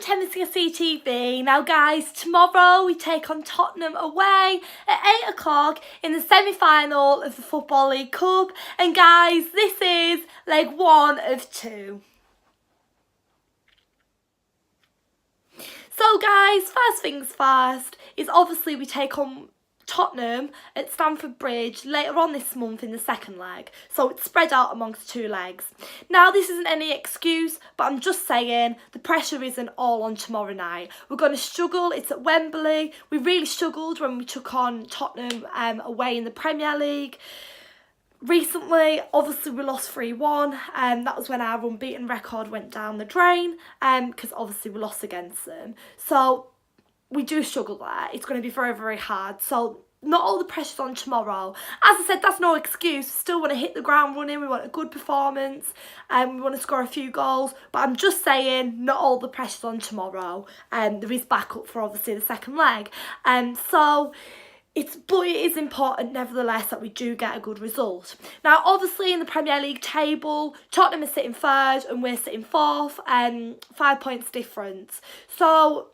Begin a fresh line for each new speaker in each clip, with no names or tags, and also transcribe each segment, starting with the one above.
Tennessee TV. Now guys, tomorrow we take on Tottenham away at 8 o'clock in the semi-final of the Football League Cup. And guys, this is leg 1 of 2. So guys, first things first is obviously we take on Tottenham at Stamford Bridge later on this month in the second leg, so it's spread out amongst 2 legs. Now this isn't any excuse, but I'm just saying the pressure isn't all on tomorrow night. We're going to struggle. It's at Wembley. We really struggled when we took on Tottenham away in the Premier League recently. Obviously we lost 3-1, that was when our unbeaten record went down the drain, because obviously we lost against them. So we do struggle there. It's going to be very, very hard. So not all the pressure's on tomorrow. As I said, that's no excuse. We still want to hit the ground running. We want a good performance. We want to score a few goals. But I'm just saying, not all the pressure's on tomorrow. There is backup for obviously the second leg. But it is important nevertheless that we do get a good result. Now obviously in the Premier League table, Tottenham is sitting 3rd and we're sitting 4th, 5 points difference. So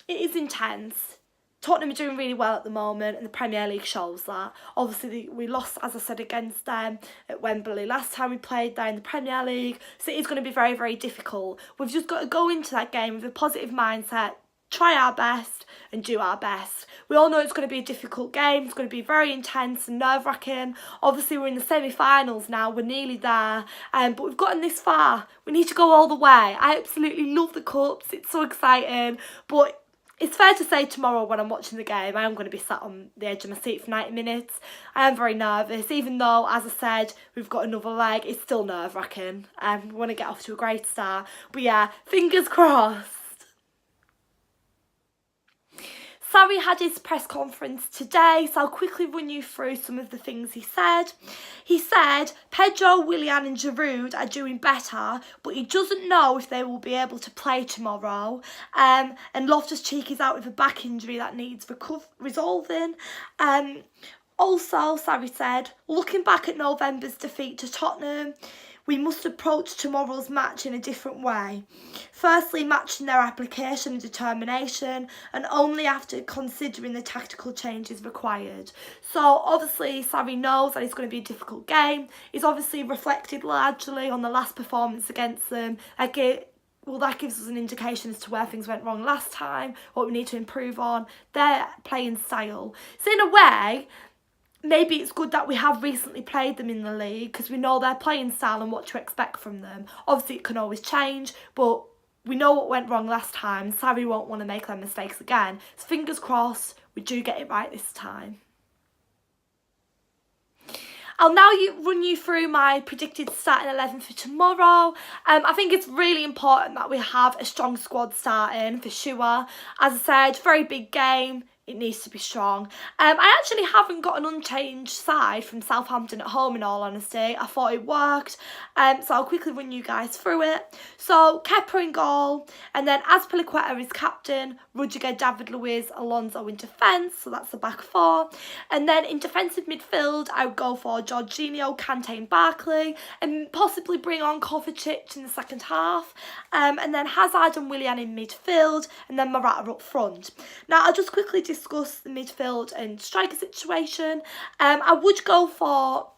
it is intense. Tottenham are doing really well at the moment and the Premier League shows that. Obviously we lost, as I said, against them at Wembley last time we played there in the Premier League. So it is going to be very, very difficult. We've just got to go into that game with a positive mindset, try our best and do our best. We all know it's going to be a difficult game. It's going to be very intense and nerve-wracking. Obviously we're in the semi-finals now. We're nearly there. But we've gotten this far. We need to go all the way. I absolutely love the Cups. It's so exciting. But it's fair to say tomorrow when I'm watching the game, I am going to be sat on the edge of my seat for 90 minutes. I am very nervous, even though, as I said, we've got another leg. It's still nerve-wracking. We want to get off to a great start. But yeah, fingers crossed. Sarri had his press conference today, so I'll quickly run you through some of the things he said. He said Pedro, Willian and Giroud are doing better, but he doesn't know if they will be able to play tomorrow. And Loftus-Cheek is out with a back injury that needs resolving. Also, Sarri said, looking back at November's defeat to Tottenham, we must approach tomorrow's match in a different way. Firstly, matching their application and determination, and only after considering the tactical changes required. So obviously Sarri knows that it's going to be a difficult game. He's obviously reflected largely on the last performance against them. That gives us an indication as to where things went wrong last time, what we need to improve on, their playing style. So in a way, maybe it's good that we have recently played them in the league because we know their playing style and what to expect from them. Obviously it can always change, but we know what went wrong last time. Sarri won't want to make their mistakes again. So fingers crossed we do get it right this time. I'll now run you through my predicted starting 11 for tomorrow. I think it's really important that we have a strong squad starting for sure. As I said, very big game. It needs to be strong. I actually haven't got an unchanged side from Southampton at home, in all honesty. I thought it worked. So I'll quickly run you guys through it. So Kepa in goal, and then Azpilicueta is captain, Rudiger, David Luiz, Alonso in defence, so that's the back 4. And then in defensive midfield, I would go for Jorginho, Kante and Barkley, and possibly bring on Kovacic in the second half. And then Hazard and Willian in midfield, and then Morata up front. Now I'll just quickly discuss the midfield and striker situation. I would go for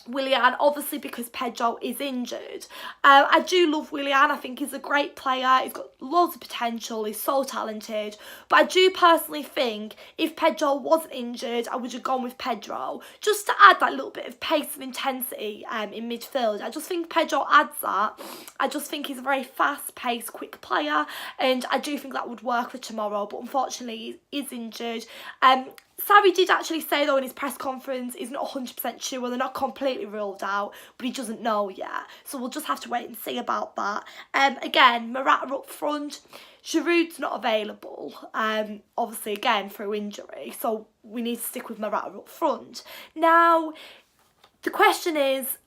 Willian, obviously because Pedro is injured. I do love Willian. I think he's a great player. He's got loads of potential. He's so talented. But I do personally think if Pedro wasn't injured, I would have gone with Pedro just to add that little bit of pace and intensity in midfield. I just think Pedro adds that. I just think he's a very fast-paced, quick player, and I do think that would work for tomorrow. But unfortunately, he is injured. Sarri did actually say though in his press conference he's not 100% sure, they're not completely ruled out, but he doesn't know yet. So we'll just have to wait and see about that. Again, Morata up front, Giroud's not available, obviously again through injury, so we need to stick with Morata up front. Now, the question is,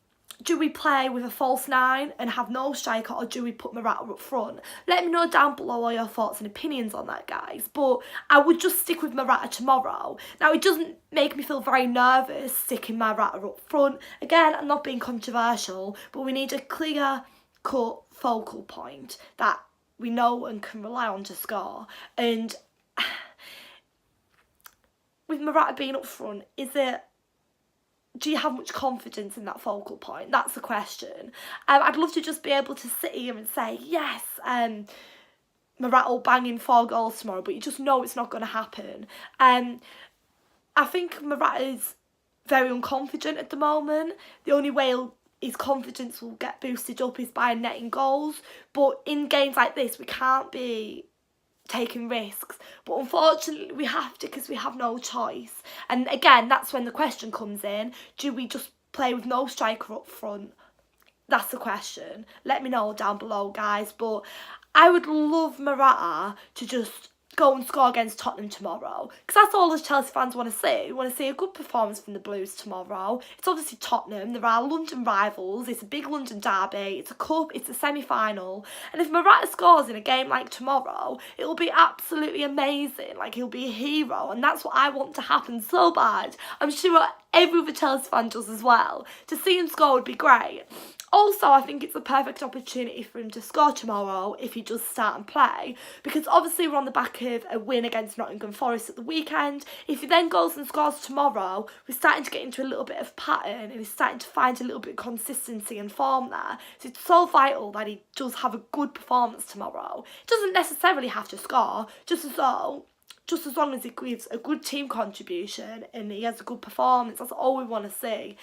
do we play with a false 9 and have no striker, or do we put Morata up front? Let me know down below all your thoughts and opinions on that, guys. But I would just stick with Morata tomorrow. Now, it doesn't make me feel very nervous sticking Morata up front. Again, I'm not being controversial, but we need a clear-cut focal point that we know and can rely on to score. And with Morata being up front, do you have much confidence in that focal point? That's the question. I'd love to just be able to sit here and say, yes, Morata will bang in 4 goals tomorrow, but you just know it's not going to happen. I think Morata is very unconfident at the moment. The only way his confidence will get boosted up is by netting goals. But in games like this, we can't be taking risks, but unfortunately we have to, because we have no choice. And again, that's when the question comes in: do we just play with no striker up front? That's the question. Let me know down below, guys. But I would love Morata to just go and score against Tottenham tomorrow, because that's all us Chelsea fans want to see. We want to see a good performance from the Blues tomorrow. It's obviously Tottenham, there are London rivals, it's a big London derby, it's a cup, it's a semi-final, and if Morata scores in a game like tomorrow, it will be absolutely amazing. Like, he'll be a hero, and that's what I want to happen so bad. I'm sure every other Chelsea fan does as well. To see him score would be great. Also, I think it's a perfect opportunity for him to score tomorrow if he does start and play, because obviously we're on the back of a win against Nottingham Forest at the weekend. If he then goes and scores tomorrow, we're starting to get into a little bit of pattern, and he's starting to find a little bit of consistency and form there. So it's so vital that he does have a good performance tomorrow. He doesn't necessarily have to score, just as long as he gives a good team contribution and he has a good performance. That's all we want to see.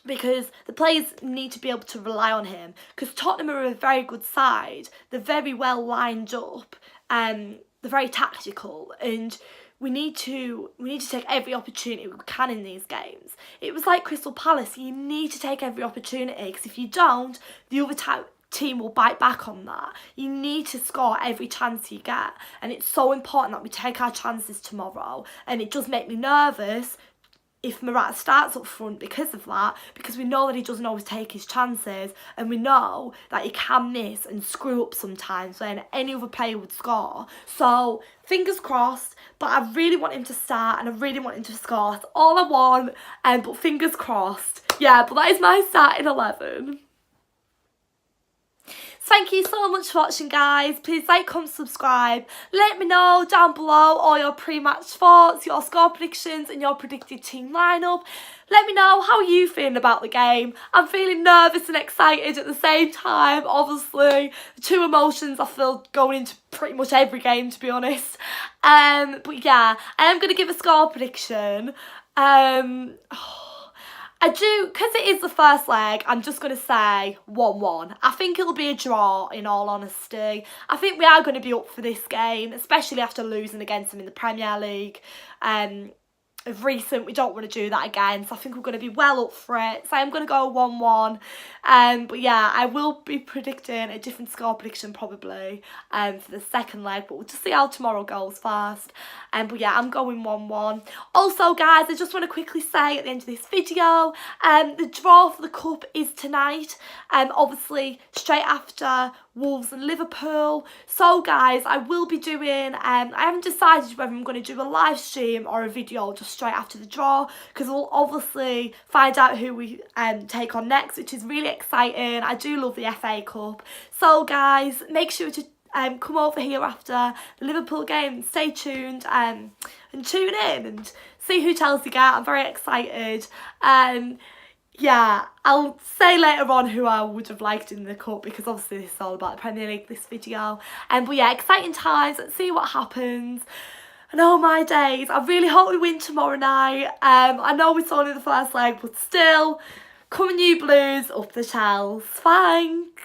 Because the players need to be able to rely on him, because Tottenham are a very good side. They're very well lined up, they're very tactical, and we need to take every opportunity we can in these games. It was like Crystal Palace: you need to take every opportunity, because if you don't, the other team will bite back on that. You need to score every chance you get, and it's so important that we take our chances tomorrow. And it does make me nervous if Morata starts up front because of that, because we know that he doesn't always take his chances, and we know that he can miss and screw up sometimes when any other player would score. So fingers crossed, but I really want him to start and I really want him to score. That's all I want, but fingers crossed. Yeah, but that is my starting 11. Thank you so much for watching, guys. Please like, comment, subscribe. Let me know down below all your pre-match thoughts, your score predictions and your predicted team lineup. Let me know how you feeling about the game. I'm feeling nervous and excited at the same time. Obviously, the two emotions I feel going into pretty much every game, to be honest. But yeah, I am going to give a score prediction. I do, because it is the first leg, I'm just going to say 1-1. I think it'll be a draw, in all honesty. I think we are going to be up for this game, especially after losing against them in the Premier League. Of recent, we don't want to do that again, so I think we're going to be well up for it. So I'm going to go 1-1. But yeah, I will be predicting a different score prediction probably for the second leg, but we'll just see how tomorrow goes first. But yeah, I'm going 1-1. Also, guys, I just want to quickly say at the end of this video, the draw for the cup is tonight. Obviously, straight after Wolves and Liverpool. So guys, I will be doing, I haven't decided whether I'm going to do a live stream or a video just straight after the draw, because we'll obviously find out who we take on next, which is really exciting. I do love the FA Cup. So guys, make sure to come over here after the Liverpool game, stay tuned and tune in and see who Chelsea get. I'm very excited. Yeah, I'll say later on who I would have liked in the cup, because obviously this is all about the Premier League, this video. But yeah, exciting times. Let's see what happens. And oh my days, I really hope we win tomorrow night. I know it's only the first leg, but still, come on you Blues, up the Chels. Thanks.